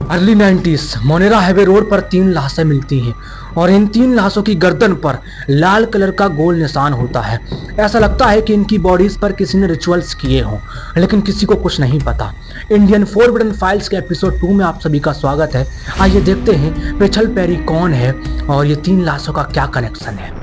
Early 90s Monera highway road पर 3 लाशें मिलती हैं और इन 3 लाशों की गर्दन पर लाल कलर का गोल निशान होता है। ऐसा लगता है कि इनकी बॉडीज पर किसी ने रिचुअल्स किए हों, लेकिन किसी को कुछ नहीं पता। इंडियन फोरबिडन फाइल्स के एपिसोड 2 में आप सभी का स्वागत है। आइए देखते हैं रेचल पेरी कौन है और ये 3 लाशों का क्या कनेक्शन है।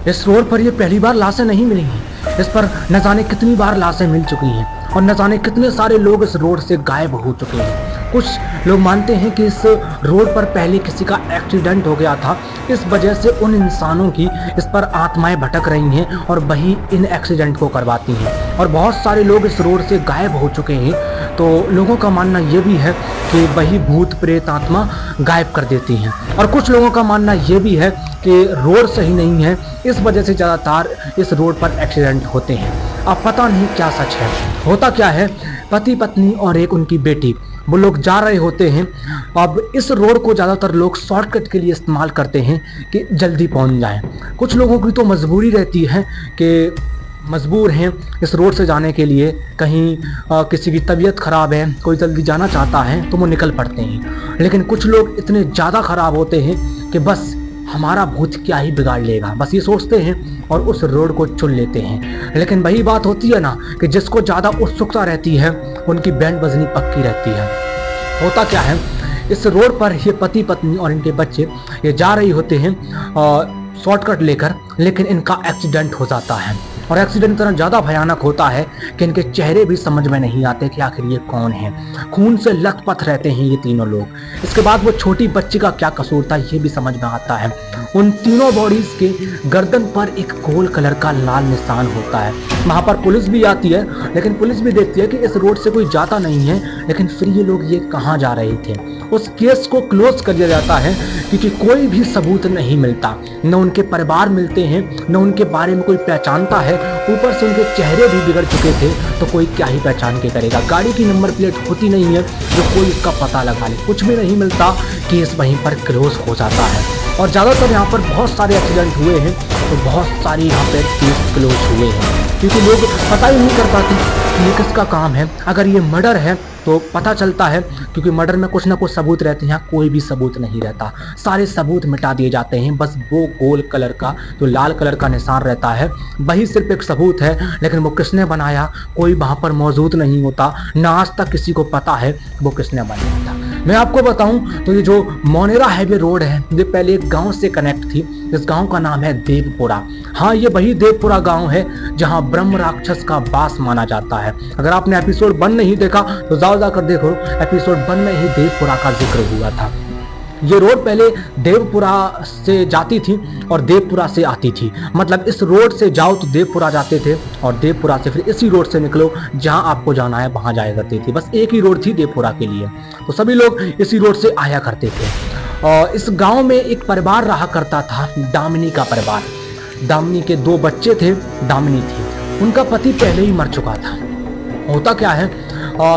इस रोड पर ये पहली बार लाशें नहीं मिली हैं। इस पर न जाने कितनी बार लाशें मिल चुकी हैं और न जाने कितने सारे लोग इस रोड से गायब हो चुके हैं। कुछ लोग मानते हैं कि इस रोड पर पहले किसी का एक्सीडेंट हो गया था, इस वजह से उन इंसानों की इस पर आत्माएं भटक रही हैं और वही इन एक्सीडेंट को करवाती हैं। और बहुत सारे लोग इस रोड से गायब हो चुके हैं, तो लोगों का मानना ये भी है कि वही भूत प्रेत आत्मा गायब कर देती हैं। और कुछ लोगों का मानना ये भी है कि रोड सही नहीं है, इस वजह से ज़्यादातर इस रोड पर एक्सीडेंट होते हैं। अब पता नहीं क्या सच है। होता क्या है, पति पत्नी और एक उनकी बेटी, वो लोग जा रहे होते हैं। अब इस रोड को ज़्यादातर लोग शॉर्टकट के लिए इस्तेमाल करते हैं कि जल्दी पहुंच जाएं। कुछ लोगों की तो मजबूरी रहती है कि मजबूर हैं इस रोड से जाने के लिए। कहीं किसी की तबीयत ख़राब है, कोई जल्दी जाना चाहता है तो वो निकल पड़ते हैं। लेकिन कुछ लोग इतने ज़्यादा ख़राब होते हैं कि बस हमारा भूत क्या ही बिगाड़ लेगा, बस ये सोचते हैं और उस रोड को चुन लेते हैं। लेकिन वही बात होती है ना कि जिसको ज़्यादा उत्सुकता रहती है उनकी बैंड बजनी पक्की रहती है। होता क्या है, इस रोड पर ये पति पत्नी और इनके बच्चे ये जा रही होते हैं शॉर्टकट लेकर, लेकिन इनका एक्सीडेंट हो जाता है। और एक्सीडेंट इतना ज़्यादा भयानक होता है कि इनके चेहरे भी समझ में नहीं आते कि आखिर ये कौन है। खून से लथपथ रहते हैं ये तीनों लोग। इसके बाद वो छोटी बच्ची का क्या कसूर था ये भी समझ में आता है। उन तीनों बॉडीज के गर्दन पर एक गोल कलर का लाल निशान होता है। वहाँ पर पुलिस भी आती है, लेकिन पुलिस भी देखती है कि इस रोड से कोई जाता नहीं है, लेकिन फिर ये लोग ये कहाँ जा रहे थे। उस केस को क्लोज कर दिया जाता है क्योंकि कोई भी सबूत नहीं मिलता। न उनके परिवार मिलते हैं, न उनके बारे में कोई पहचानता है। ऊपर से उनके चेहरे भी बिगड़ चुके थे, तो कोई क्या ही पहचान के करेगा। गाड़ी की नंबर प्लेट होती नहीं है जो कोई इसका पता लगा ले। कुछ भी नहीं मिलता, केस वहीं पर क्लोज हो जाता है। और ज़्यादातर यहाँ पर बहुत सारे एक्सीडेंट हुए हैं, तो बहुत सारे यहाँ पर केस क्लोज हुए हैं क्योंकि लोग पता ही नहीं कर पाते कि ये किसका काम है। अगर ये मर्डर है तो पता चलता है, क्योंकि मर्डर में कुछ ना कुछ सबूत रहते हैं। यहाँ कोई भी सबूत नहीं रहता, सारे सबूत मिटा दिए जाते हैं। बस वो गोल कलर का जो लाल कलर का निशान रहता है वही सिर्फ एक सबूत है, लेकिन वो किसने बनाया कोई वहाँ पर मौजूद नहीं होता। ना आज तक किसी को पता है वो किसने बनाया था। मैं आपको बताऊं तो ये जो मोनेरा हाईवे रोड है ये पहले एक गांव से कनेक्ट थी। इस गांव का नाम है देवपुरा। हाँ, ये वही देवपुरा गांव है जहां ब्रह्म राक्षस का वास माना जाता है। अगर आपने एपिसोड 1 नहीं देखा तो जाकर देखो, एपिसोड 1 में ही देवपुरा का जिक्र हुआ था। ये रोड पहले देवपुरा से जाती थी और देवपुरा से आती थी। मतलब इस रोड से जाओ तो देवपुरा जाते थे और देवपुरा से फिर इसी रोड से निकलो जहां आपको जाना है वहां जाया करती थी। बस एक ही रोड थी देवपुरा के लिए, तो सभी लोग इसी रोड से आया करते थे। और इस गांव में एक परिवार रहा करता था, दामिनी का परिवार। दामिनी के 2 बच्चे थे, दामिनी थी। उनका पति पहले ही मर चुका था। होता क्या है,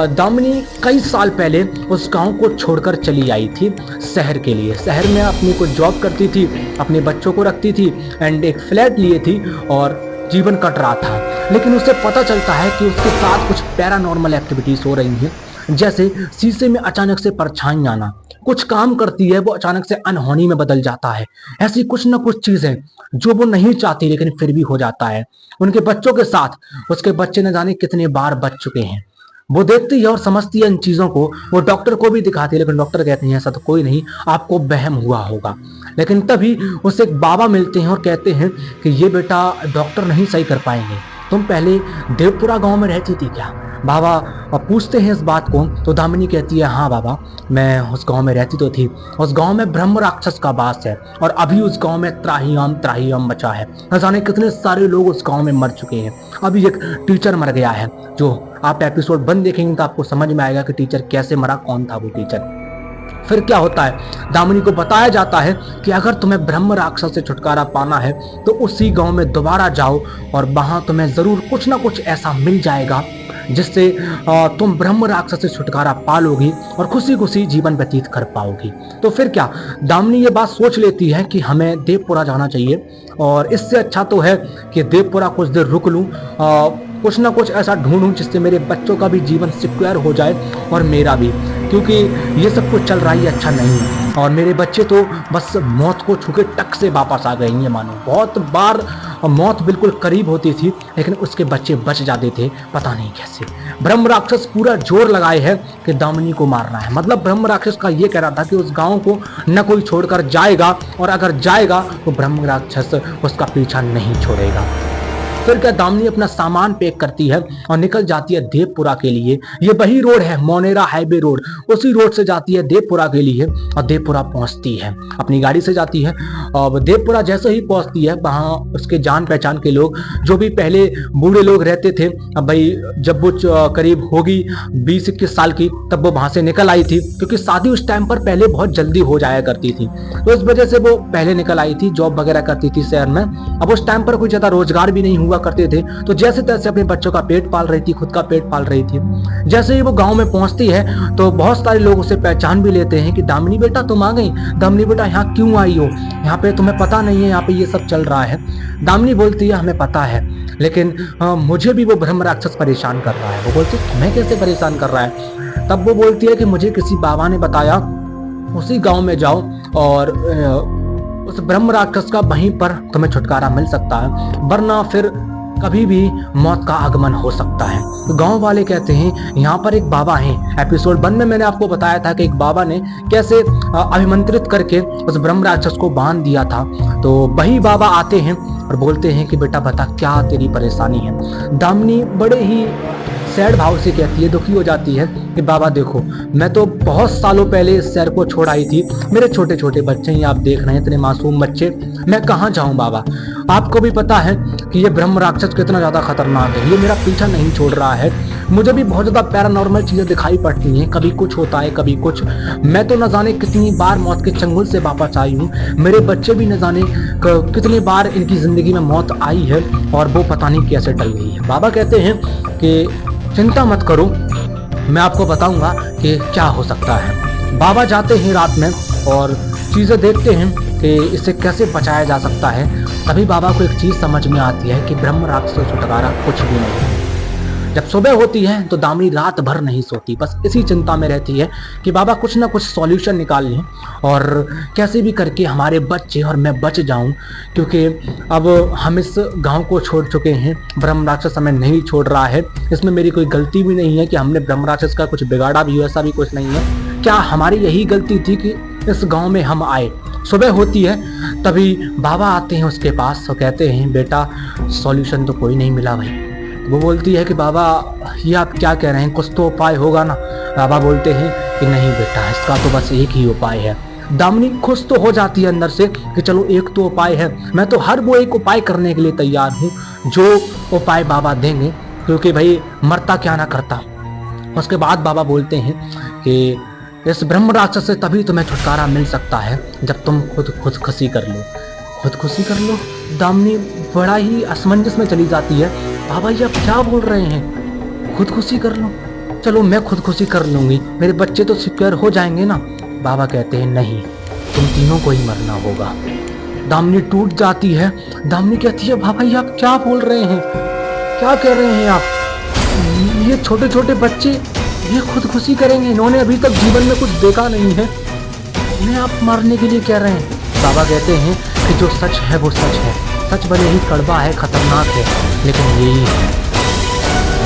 दामिनी कई साल पहले उस गांव को छोड़कर चली आई थी शहर के लिए। शहर में अपनी कुछ जॉब करती थी, अपने बच्चों को रखती थी एंड एक फ्लैट लिए थी और जीवन कट रहा था। लेकिन उसे पता चलता है कि उसके साथ कुछ पैरानॉर्मल एक्टिविटीज हो रही हैं, जैसे शीशे में अचानक से परछाई आना। कुछ काम करती है वो अचानक से अनहोनी में बदल जाता है। ऐसी कुछ ना कुछ चीजें जो वो नहीं चाहती लेकिन फिर भी हो जाता है। उनके बच्चों के साथ उसके बच्चे न जाने कितने बार बच चुके हैं। वो देखती है और समझती है इन चीज़ों को। वो डॉक्टर को भी दिखाती है, लेकिन डॉक्टर कहते हैं ऐसा तो कोई नहीं, आपको वहम हुआ होगा। लेकिन तभी उसे एक बाबा मिलते हैं और कहते हैं कि ये बेटा डॉक्टर नहीं सही कर पाएंगे, तुम पहले देवपुरा गांव में रहती थी क्या? बाबा पूछते हैं इस बात को, तो दामिनी कहती है हाँ बाबा, मैं उस गांव में रहती तो थी। उस गांव में ब्रह्म राक्षस का वास है और अभी उस गांव में त्राहिमाम बचा है। न जाने कितने सारे लोग उस गांव में मर चुके हैं। अभी एक टीचर मर गया है, जो आप एपिसोड 1 देखेंगे तो आपको समझ में आएगा कि टीचर कैसे मरा, कौन था वो टीचर। फिर क्या होता है, दामिनी को बताया जाता है कि अगर तुम्हें ब्रह्म राक्षस से छुटकारा पाना है तो उसी गांव में दोबारा जाओ और वहां तुम्हें जरूर कुछ ना कुछ ऐसा मिल जाएगा जिससे तुम ब्रह्म राक्षस से छुटकारा पा लोगी और खुशी खुशी जीवन व्यतीत कर पाओगी। तो फिर क्या, दामिनी ये बात सोच लेती है कि हमें देवपुरा जाना चाहिए, और इससे अच्छा तो है कि देवपुरा कुछ देर रुक लूँ, कुछ ना कुछ ऐसा ढूंढूं जिससे मेरे बच्चों का भी जीवन सिक्योर हो जाए और मेरा भी, क्योंकि ये सब कुछ चल रहा ही अच्छा नहीं है। और मेरे बच्चे तो बस मौत को छू के टक से वापस आ गए हैं मानो। बहुत बार मौत बिल्कुल करीब होती थी लेकिन उसके बच्चे बच जाते थे, पता नहीं कैसे। ब्रह्म राक्षस पूरा जोर लगाए है कि दामिनी को मारना है। मतलब ब्रह्म राक्षस का ये कहना था कि उस गांव को न कोई छोड़कर जाएगा, और अगर जाएगा तो ब्रह्म राक्षस उसका पीछा नहीं छोड़ेगा। फिर क्या, दामिनी अपना सामान पैक करती है और निकल जाती है देवपुरा के लिए। ये वही रोड है, मोनेरा हाईवे रोड, उसी रोड से जाती है देवपुरा के लिए और देवपुरा पहुंचती है, अपनी गाड़ी से जाती है। और देवपुरा जैसे ही पहुंचती है, वहाँ उसके जान पहचान के लोग, जो भी पहले बूढ़े लोग रहते थे, अब भाई जब वो करीब होगी 20-21 साल की, तब वो वहां से निकल आई थी, क्योंकि शादी उस टाइम पर पहले बहुत जल्दी हो जाया करती थी, तो इस वजह से वो पहले निकल आई थी, जॉब वगैरह करती थी शहर में। अब उस टाइम पर कोई ज्यादा रोजगार भी नहीं हुआ करते थे, तो जैसे तैसे अपने बच्चों का पेट पाल रही थी, खुद का पेट पाल रही थी। जैसे ही वो गांव में पहुंचती है तो बहुत सारे लोग उसे पहचान भी लेते हैं कि दामिनी बेटा तुम आ गई, दामिनी बेटा यहाँ क्यों आई हो, यहाँ पे तुम्हें पता नहीं है यहाँ पे ये सब चल रहा है। दामिनी बोलती है हमें पता है, लेकिन मुझे भी वो ब्रह्म राक्षस परेशान कर रहा है। वो बोलती है तुम्हें कैसे परेशान कर रहा है? तब वो बोलती है कि मुझे किसी बाबा ने बताया उसी गांव में जाओ और उस ब्रह्म राक्षस का वहीं पर तुम्हें छुटकारा मिल सकता है, वरना फिर कभी भी मौत का आगमन हो सकता है। तो गांव वाले कहते हैं यहाँ पर एक बाबा हैं। एपिसोड 1 में मैंने आपको बताया था कि एक बाबा ने कैसे अभिमंत्रित करके उस ब्रह्म राक्षस को बांध दिया था। तो वही बाबा आते हैं और बोलते हैं कि बेटा बता क्या तेरी परेशानी है। दामिनी बड़े ही सैड भाव से कहती है, दुखी हो जाती है कि बाबा देखो, मैं तो बहुत सालों पहले इस शहर को छोड़ आई थी, मेरे छोटे छोटे बच्चे ही आप देख रहे हैं, इतने मासूम बच्चे, मैं कहाँ जाऊं बाबा? आपको भी पता है कि ये ब्रह्म राक्षस कितना ज्यादा खतरनाक है, ये मेरा पीछा नहीं छोड़ रहा है, मुझे भी बहुत ज्यादा पैरानॉर्मल चीजें दिखाई पड़ती हैं, कभी कुछ होता है कभी कुछ। मैं तो न जाने कितनी बार मौत के चंगुल से वापस आई हूँ, मेरे बच्चे भी न जाने कितनी बार इनकी जिंदगी में मौत आई है और वो पता नहीं कैसे टल गई है। बाबा कहते हैं कि चिंता मत करो, मैं आपको बताऊंगा कि क्या हो सकता है। बाबा जाते हैं रात में और चीजें देखते हैं कि इसे कैसे बचाया जा सकता है। तभी बाबा को एक चीज समझ में आती है कि ब्रह्म राक्षस से छुटकारा कुछ भी नहीं है। जब सुबह होती है तो दामिनी रात भर नहीं सोती, बस इसी चिंता में रहती है कि बाबा कुछ ना कुछ सॉल्यूशन निकाल लें और कैसे भी करके हमारे बच्चे और मैं बच जाऊं, क्योंकि अब हम इस गांव को छोड़ चुके हैं, ब्रह्म राक्षस हमें नहीं छोड़ रहा है। इसमें मेरी कोई गलती भी नहीं है कि हमने ब्रह्म राक्षस का कुछ बिगाड़ा भी हो, ऐसा भी कुछ नहीं है। क्या हमारी यही गलती थी कि इस गाँव में हम आए? सुबह होती है तभी बाबा आते हैं उसके पास और कहते हैं बेटा सॉल्यूशन तो कोई नहीं मिला भाई। वो बोलती है कि बाबा ये आप क्या कह रहे हैं, कुछ तो उपाय होगा ना? बाबा बोलते हैं कि नहीं बेटा, इसका तो बस एक ही उपाय है। दामिनी खुश तो हो जाती है अंदर से कि चलो एक तो उपाय है, मैं तो हर वो एक उपाय करने के लिए तैयार हूँ जो उपाय बाबा देंगे, क्योंकि भाई मरता क्या ना करता। उसके बाद बाबा बोलते हैं कि इस ब्रह्म राक्षस से तभी तुम्हें छुटकारा मिल सकता है जब तुम खुदकुशी कर लो। खुदकुशी कर लो? दामिनी बड़ा ही असमंजस में चली जाती है। बाबा ये आप क्या बोल रहे हैं? खुदकुशी कर लो? चलो मैं खुदकुशी कर लूंगी, मेरे बच्चे तो सिक्योर हो जाएंगे ना। बाबा कहते हैं नहीं, तुम तीनों को ही मरना होगा। दामिनी टूट जाती है। दामिनी कहती है बाबा ये आप क्या बोल रहे हैं, क्या कह रहे हैं आप? ये छोटे छोटे बच्चे ये खुदकुशी करेंगे, इन्होंने अभी तक जीवन में कुछ देखा नहीं है, इन्हें आप मारने के लिए कह रहे हैं? बाबा कहते हैं कि जो सच है वो सच है, सच भले ही कड़वा है, खतरनाक है, लेकिन यही है,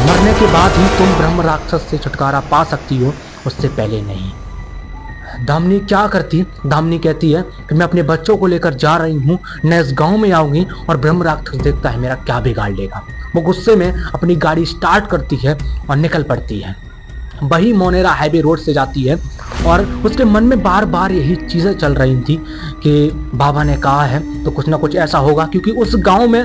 मरने के बाद ही तुम ब्रह्म राक्षस से छुटकारा पा सकती हो, उससे पहले नहीं। दामिनी क्या करती? दामिनी कहती है कि मैं अपने बच्चों को लेकर जा रही हूँ, मैं इस गांव में आऊंगी और ब्रह्म राक्षस देखता है मेरा क्या बिगाड़ लेगा। वो गुस्से में अपनी गाड़ी स्टार्ट करती है और निकल पड़ती है। वही मोनेरा हाईवे रोड से जाती है और उसके मन में बार बार यही चीज़ें चल रही थी कि बाबा ने कहा है तो कुछ ना कुछ ऐसा होगा, क्योंकि उस गांव में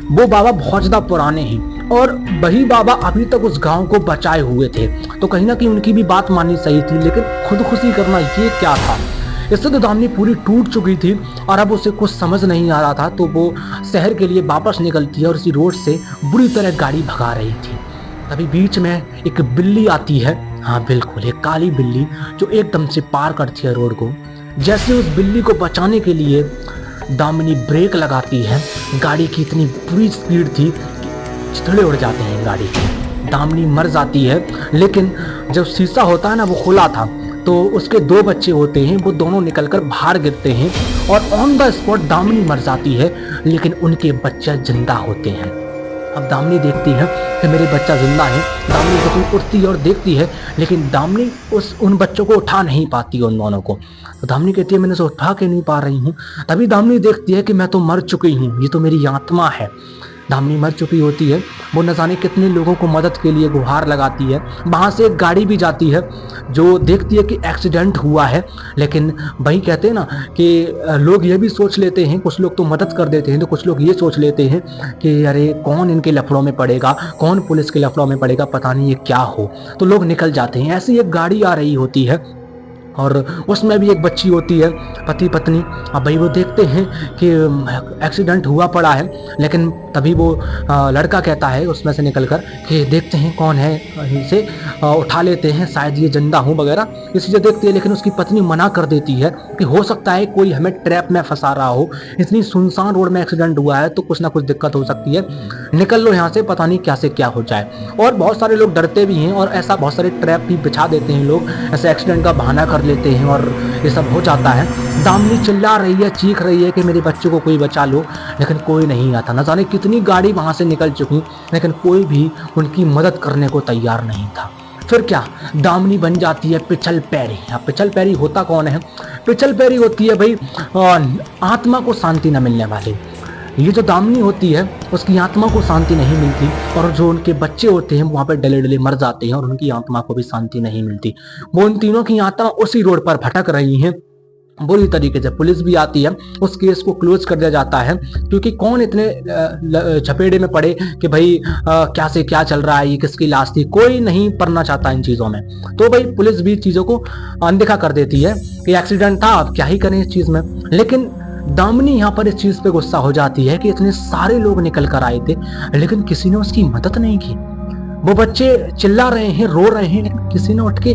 वो बाबा बहुत ज़्यादा पुराने हैं और वही बाबा अभी तक उस गांव को बचाए हुए थे, तो कहीं ना कहीं उनकी भी बात माननी सही थी। लेकिन खुदकुशी करना ये क्या था? इससे तो दामिनी पूरी टूट चुकी थी और अब उसे कुछ समझ नहीं आ रहा था, तो वो शहर के लिए वापस निकलती है और इसी रोड से बुरी तरह गाड़ी भगा रही थी। तभी बीच में एक बिल्ली आती है। हाँ बिल्कुल, एक काली बिल्ली जो एकदम से पार करती है रोड को। जैसे उस बिल्ली को बचाने के लिए दामिनी ब्रेक लगाती है, गाड़ी की इतनी बुरी स्पीड थी कि चिथड़े उड़ जाते हैं गाड़ी के। दामिनी मर जाती है, लेकिन जब शीशा होता है ना वो खुला था, तो उसके 2 बच्चे होते हैं, वो दोनों निकलकर बाहर गिरते हैं और ऑन द स्पॉट दामिनी मर जाती है, लेकिन उनके बच्चे जिंदा होते हैं। अब दामिनी देखती है कि मेरे बच्चा जिंदा है। दामिनी तो उठती है और देखती है, लेकिन दामिनी उन बच्चों को उठा नहीं पाती उन दोनों को। तो दामिनी कहती है मैंने उसे उठा के नहीं पा रही हूँ। तभी दामिनी देखती है कि मैं तो मर चुकी हूँ, ये तो मेरी आत्मा है। दामिनी मर चुकी होती है, वो न जाने कितने लोगों को मदद के लिए गुहार लगाती है। वहाँ से एक गाड़ी भी जाती है जो देखती है कि एक्सीडेंट हुआ है, लेकिन वही कहते हैं ना कि लोग ये भी सोच लेते हैं, कुछ लोग तो मदद कर देते हैं, तो कुछ लोग ये सोच लेते हैं कि अरे कौन इनके लफड़ों में पड़ेगा, कौन पुलिस के लफड़ों में पड़ेगा, पता नहीं ये क्या हो, तो लोग निकल जाते हैं। ऐसी एक गाड़ी आ रही होती है और उसमें भी एक बच्ची होती है, पति पत्नी। अब भाई वो देखते हैं कि एक्सीडेंट हुआ पड़ा है, लेकिन तभी वो लड़का कहता है उसमें से निकलकर कि देखते हैं कौन है, इसे उठा लेते हैं, शायद ये जिंदा हूँ वगैरह, ये चीज़ें देखती है। लेकिन उसकी पत्नी मना कर देती है कि हो सकता है कोई हमें ट्रैप में फंसा रहा हो, इतनी सुनसान रोड में एक्सीडेंट हुआ है तो कुछ ना कुछ दिक्कत हो सकती है, निकल लो यहाँ से, पता नहीं क्या से क्या हो जाए। और बहुत सारे लोग डरते भी हैं और ऐसा बहुत सारे ट्रैप भी बिछा देते हैं लोग, ऐसे एक्सीडेंट का बहाना कर लेते हैं और ये सब हो जाता है। दामिनी चिल्ला रही है, चीख रही है कि मेरे बच्चों को कोई बचा लो, लेकिन कोई नहीं आता। न जाने कितनी गाड़ी वहां से निकल चुकी, लेकिन कोई भी उनकी मदद करने को तैयार नहीं था। फिर क्या, दामिनी बन जाती है पिछल पैरी। अब पिछल पैरी होता कौन है? पिछल पैरी होती है भाई आत्मा को शांति न मिलने वाली। ये जो दामिनी होती है उसकी आत्मा को शांति नहीं मिलती, और जो उनके बच्चे होते हैं वहाँ पे डले डले मर जाते हैं और उनकी आत्मा को भी शांति नहीं मिलती। वो उन तीनों की आत्मा उसी रोड पर भटक रही हैं बुरी तरीके से। पुलिस भी आती है, उस केस को क्लोज कर दिया जाता है, क्योंकि कौन इतने झपेड़े में पड़े कि भाई क्या से क्या चल रहा है, ये किसकी लाश थी, कोई नहीं पढ़ना चाहता इन चीज़ों में। तो भाई पुलिस भी चीज़ों को अनदेखा कर देती है कि एक्सीडेंट था, अब क्या ही करें इस चीज़ में। लेकिन दामिनी यहाँ पर इस चीज पे गुस्सा हो जाती है कि इतने सारे लोग निकल कर आए थे, लेकिन किसी ने उसकी मदद नहीं की। वो बच्चे चिल्ला रहे हैं, रो रहे हैं, लेकिन किसी ने उठ के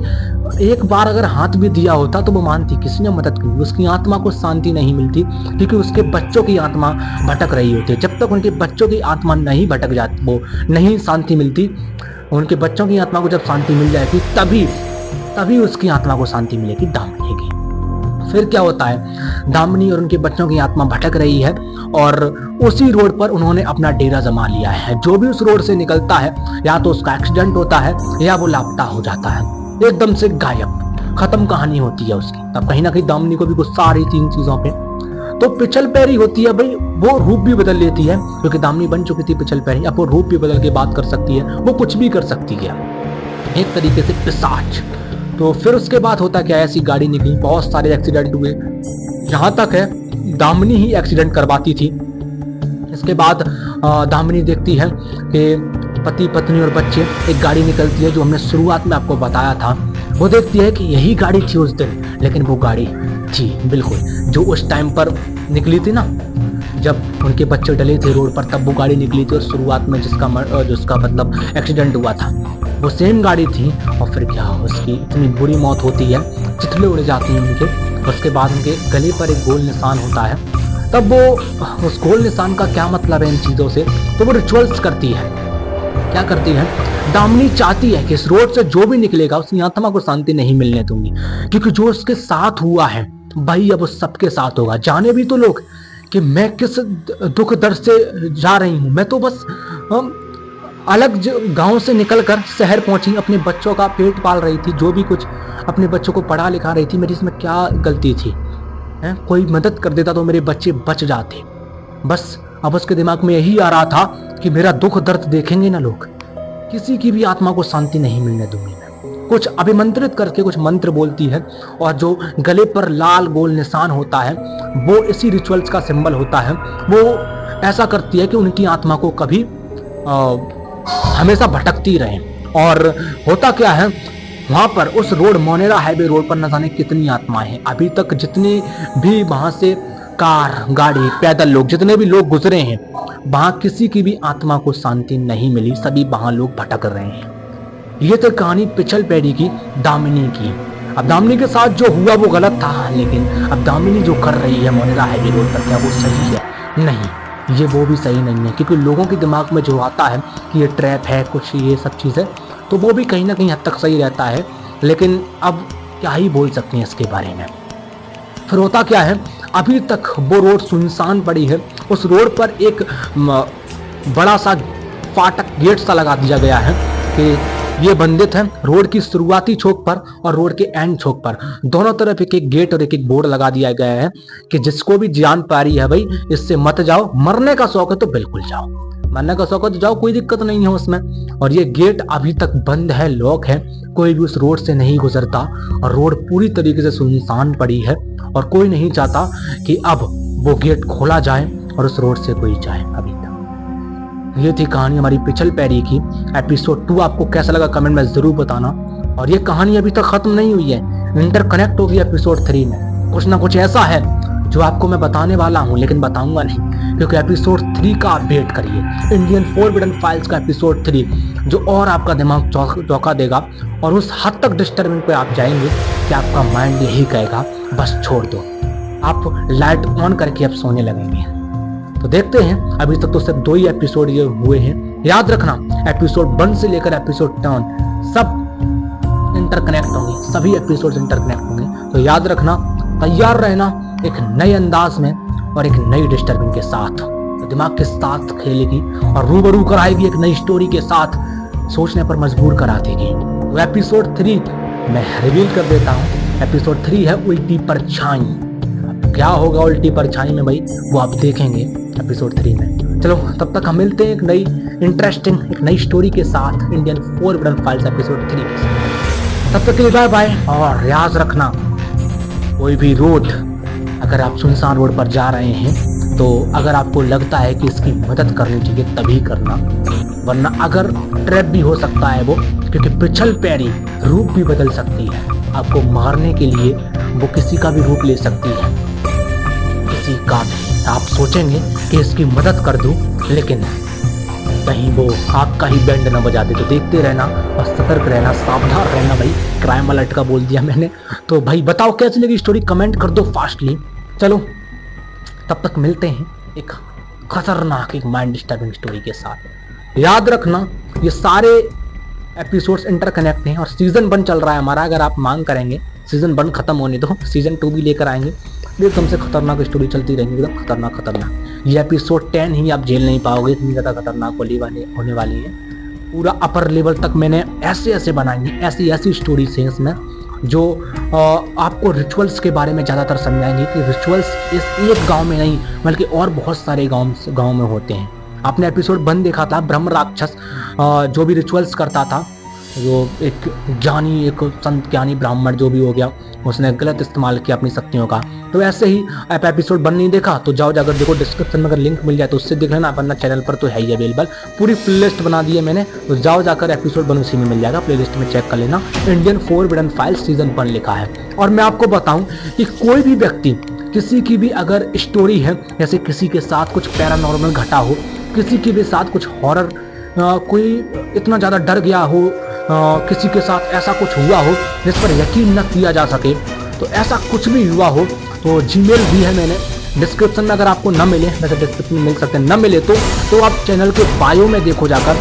एक बार अगर हाथ भी दिया होता तो वो मानती, किसी ने मदद की। उसकी आत्मा को शांति नहीं मिलती, क्योंकि उसके बच्चों की आत्मा भटक रही होती है। जब तक उनके बच्चों की आत्मा नहीं भटक जाती, वो नहीं शांति मिलती, उनके बच्चों की आत्मा को जब शांति मिल जाएगी तभी उसकी आत्मा को शांति मिलेगी दामिनी की। फिर क्या होता है, दामिनी और उनके बच्चों की आत्मा भटक रही है और उसी रोड पर उन्होंने अपना डेरा जमा लिया है। जो भी उस रोड से निकलता है, या तो उसका एक्सीडेंट होता है या वो लापता हो जाता है, एकदम से गायब, खत्म कहानी होती है उसकी। तब कहीं ना कहीं दामिनी को भी गुस्सा आ रही थी इन चीजों पे। तो पिछल पैरी होती है भाई, वो रूप भी बदल लेती है, क्योंकि दामिनी बन चुकी थी पिछल पैरी, अब वो रूप भी बदल के बात कर सकती है, वो कुछ भी कर सकती है, एक तरीके से पिशाच। तो फिर उसके बाद होता क्या, ऐसी गाड़ी निकली, बहुत सारे एक्सीडेंट हुए, यहाँ तक है दामिनी ही एक्सीडेंट करवाती थी। इसके बाद दामिनी देखती है कि पति पत्नी और बच्चे, एक गाड़ी निकलती है जो हमने शुरुआत में आपको बताया था। वो देखती है कि यही गाड़ी थी उस दिन, लेकिन वो गाड़ी थी बिल्कुल जो उस टाइम पर निकली थी ना, जब उनके बच्चे डले थे रोड पर, तब वो गाड़ी निकली थी। और शुरुआत में जिसका मतलब एक्सीडेंट हुआ था, वो सेम गाड़ी थी। और फिर क्या, उसकी इतनी बुरी मौत होती है, चिथड़े उड़ जाती हैं उनके। उसके बाद उनके गले पर एक गोल निशान होता है। तब वो उस गोल निशान का क्या मतलब है इन चीज़ों से, तो वो रिचुअल्स करती है। क्या करती है, दामिनी चाहती है कि इस रोड से जो भी निकलेगा उसकी आत्मा को शांति नहीं मिलने दूंगी, क्योंकि जो उसके साथ हुआ है भाई अब उस सबके साथ होगा। जाने भी तो लोग कि मैं किस दुख दर्द से जा रही हूँ, मैं तो बस अलग गांव से निकलकर शहर पहुंची, अपने बच्चों का पेट पाल रही थी, जो भी कुछ अपने बच्चों को पढ़ा लिखा रही थी, मेरी इसमें क्या गलती थी है? कोई मदद कर देता तो मेरे बच्चे बच जाते। बस अब उसके दिमाग में यही आ रहा था कि मेरा दुख दर्द देखेंगे ना लोग, किसी की भी आत्मा को शांति नहीं मिलने दूंगी मैं। कुछ अभिमंत्रित करके कुछ मंत्र बोलती है, और जो गले पर लाल गोल निशान होता है वो इसी रिचुअल्स का सिंबल होता है। वो ऐसा करती है कि उनकी आत्मा को कभी हमेशा भटकती रहे। और होता क्या है, वहां पर उस रोड, मोनेरा हाईवे रोड पर न जाने कितनी आत्माएं हैं। अभी तक जितने भी वहां से कार, गाड़ी, पैदल लोग, जितने भी लोग गुजरे हैं, वहां किसी की भी आत्मा को शांति नहीं मिली, सभी वहां लोग भटक रहे हैं। ये तो कहानी पिछल पैड़ी की दामिनी की। अब दामिनी के साथ जो हुआ वो गलत था, लेकिन अब दामिनी जो कर रही है मोनिका हैवी रोड पर, क्या वो सही है? नहीं, ये वो भी सही नहीं है, क्योंकि लोगों के दिमाग में जो आता है कि ये ट्रैप है, कुछ ये सब चीज़ें, तो वो भी कहीं ना कहीं हद तक सही रहता है। लेकिन अब क्या ही बोल सकते हैं इसके बारे में। फिर होता क्या है, अभी तक वो रोड सुनसान पड़ी है। उस रोड पर एक बड़ा सा फाटक गेट सा लगा दिया गया है कि ये बंदित है। रोड की शुरुआती चौक पर और रोड के एंड चौक पर दोनों तरफ एक एक गेट और एक एक बोर्ड लगा दिया गया है कि जिसको भी जान पा रही है भाई इससे मत जाओ, मरने का शौक है तो बिल्कुल जाओ, मरने का शौक है तो जाओ, कोई दिक्कत नहीं है उसमें। और ये गेट अभी तक बंद है, लॉक है, कोई भी उस रोड से नहीं गुजरता और रोड पूरी तरीके से सुनसान पड़ी है और कोई नहीं चाहता कि अब वो गेट खोला जाए और उस रोड से कोई जाए। अभी तक ये थी कहानी हमारी पिछल पैड़ी की। एपिसोड 2 आपको कैसा लगा कमेंट में जरूर बताना। और ये कहानी अभी तक खत्म नहीं हुई है, इंटरकनेक्ट होगी एपिसोड 3 में। कुछ ना कुछ ऐसा है जो आपको मैं बताने वाला हूं, लेकिन बताऊंगा नहीं, क्योंकि एपिसोड 3 का आप वेट करिए। इंडियन फॉरबिडन फाइल्स का एपिसोड 3 जो और आपका दिमाग चौंका देगा और उस हद तक डिस्टर्बिंग पे आप जाएंगे कि आपका माइंड यही कहेगा बस छोड़ दो, आप लाइट ऑन करके अब सोने लगेंगे। तो देखते हैं, अभी तक तो सिर्फ 2 ही एपिसोड ये हुए हैं। याद रखना एपिसोड 1 से लेकर एपिसोड 10 सब इंटरकनेक्ट होंगे, सभी एपिसोड इंटरकनेक्ट होंगे। तो याद रखना, तैयार रहना एक नए अंदाज में और एक नई डिस्टर्बिंग के साथ, तो दिमाग के साथ खेलेगी और रूबरू कराएगी एक नई स्टोरी के साथ, सोचने पर मजबूर करा देगी। तो एपिसोड 3 मैं रिवील कर देता हूँ। एपिसोड 3 है उल्टी परछाई। क्या होगा उल्टी परछाई में भाई वो आप देखेंगे एपिसोड 3 में। चलो तब तक हम मिलते हैं एक नई इंटरेस्टिंग एक नई स्टोरी के साथ, इंडियन फॉरबिडन फाइल्स एपिसोड 3 के साथ। तब तक के लिए बाय बाय। और याद रखना, कोई भी रोड अगर आप सुनसान रोड पर जा रहे हैं तो अगर आपको लगता है कि इसकी मदद करनी चाहिए तभी करना, वरना अगर ट्रैप भी हो सकता है वो, क्योंकि पिछल पैड़ी रूप भी बदल सकती है। आपको मारने के लिए वो किसी का भी रूप ले सकती है, किसी का भी। आप सोचेंगे कि इसकी मदद कर दूं, लेकिन कहीं वो आपका ही बैंड न बजा दे। तो देखते रहना और सतर्क रहना, सावधान रहना भाई। क्राइम अलर्ट का बोल दिया मैंने। तो भाई बताओ कैसी लगी स्टोरी, कमेंट कर दो फास्टली। चलो तब तक मिलते हैं एक खतरनाक एक माइंड डिस्टर्बिंग स्टोरी के साथ। याद रखना ये सारे एपिसोड्स इंटरकनेक्ट हैं और सीजन 1 चल रहा है हमारा। अगर आप मांग करेंगे सीजन 1 खत्म होने दो, सीजन 2 भी लेकर आएंगे। एकदम से खतरनाक स्टोरी चलती रहेंगी, एकदम खतरनाक। ये एपिसोड 10 ही आप झेल नहीं पाओगे, इतनी ज़्यादा खतरनाक होने वाली है। पूरा अपर लेवल तक मैंने ऐसे बनाएंगे, ऐसी स्टोरीज हैं इसमें जो आपको रिचुअल्स के बारे में ज़्यादातर समझाएंगे कि रिचुअल्स इस एक गांव में नहीं बल्कि और बहुत सारे गांव में होते हैं। आपने एपिसोड 1 देखा था, ब्रह्म राक्षस जो भी रिचुअल्स करता था, जो एक ज्ञानी, एक संत ज्ञानी ब्राह्मण जो भी हो गया, उसने गलत इस्तेमाल किया अपनी शक्तियों का। तो ऐसे ही आप एपिसोड 1 नहीं देखा तो जाओ जाकर देखो, डिस्क्रिप्शन में अगर लिंक मिल जाए तो उससे देख लेना, वरना चैनल पर तो है ही अवेलेबल। पूरी प्लेलिस्ट बना दी है मैंने, तो जाओ जाकर एपिसोड 1 उसी में मिल जाएगा, प्लेलिस्ट में चेक कर लेना। इंडियन फॉरबिडन फाइल्स सीजन 1 लिखा है। और मैं आपको बताऊं कि कोई भी व्यक्ति, किसी की भी अगर स्टोरी है, जैसे किसी के साथ कुछ पैरानॉर्मल घटा हो, किसी के भी साथ कुछ हॉरर, कोई इतना ज़्यादा डर गया हो, किसी के साथ ऐसा कुछ हुआ हो जिस पर यकीन न किया जा सके, तो ऐसा कुछ भी हुआ हो तो जीमेल भी है मैंने डिस्क्रिप्शन में। अगर आपको न मिले, वैसे डिस्क्रिप्शन में मिल सकते हैं, न मिले तो आप चैनल के बायो में देखो जाकर,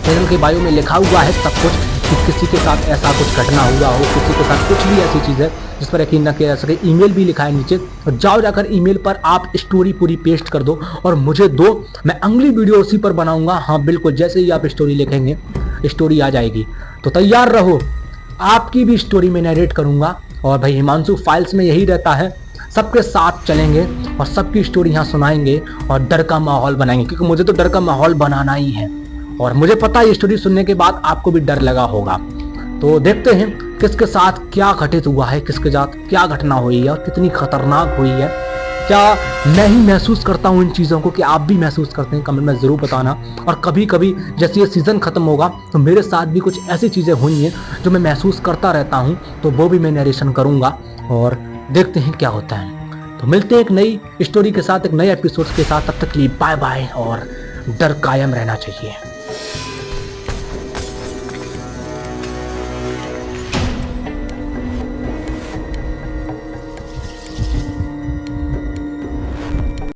चैनल के बायो में लिखा हुआ है सब कुछ कि किसी के साथ ऐसा कुछ घटना हुआ हो, किसी के साथ कुछ भी ऐसी चीज़ है जिस पर यकीन न किया जा सके। ईमेल भी लिखा है नीचे, तो जाओ जाकर ईमेल पर आप स्टोरी पूरी पेस्ट कर दो और मुझे दो, मैं अगली वीडियो उसी पर बनाऊंगा। हाँ बिल्कुल, जैसे ही आप स्टोरी लिखेंगे स्टोरी आ जाएगी, तो तैयार रहो, आपकी भी स्टोरी में नरेट करूंगा। और भाई हिमांशु फाइल्स में यही रहता है, सबके साथ चलेंगे और सबकी स्टोरी यहाँ सुनाएंगे और डर का माहौल बनाएंगे, क्योंकि मुझे तो डर का माहौल बनाना ही है। और मुझे पता है ये स्टोरी सुनने के बाद आपको भी डर लगा होगा। तो देखते हैं किसके साथ क्या घटित हुआ है, किसके साथ क्या घटना हुई है और कितनी खतरनाक हुई है। क्या मैं ही महसूस करता हूँ इन चीज़ों को कि आप भी महसूस करते हैं, कमेंट में ज़रूर बताना। और कभी कभी जैसे ये सीज़न ख़त्म होगा तो मेरे साथ भी कुछ ऐसी चीज़ें हुई हैं जो मैं महसूस करता रहता हूँ, तो वो भी मैं नरेशन करूँगा और देखते हैं क्या होता है। तो मिलते हैं एक नई स्टोरी के साथ, एक नए एपिसोड के साथ। तब तक के लिए बाय बाय, और डर कायम रहना चाहिए।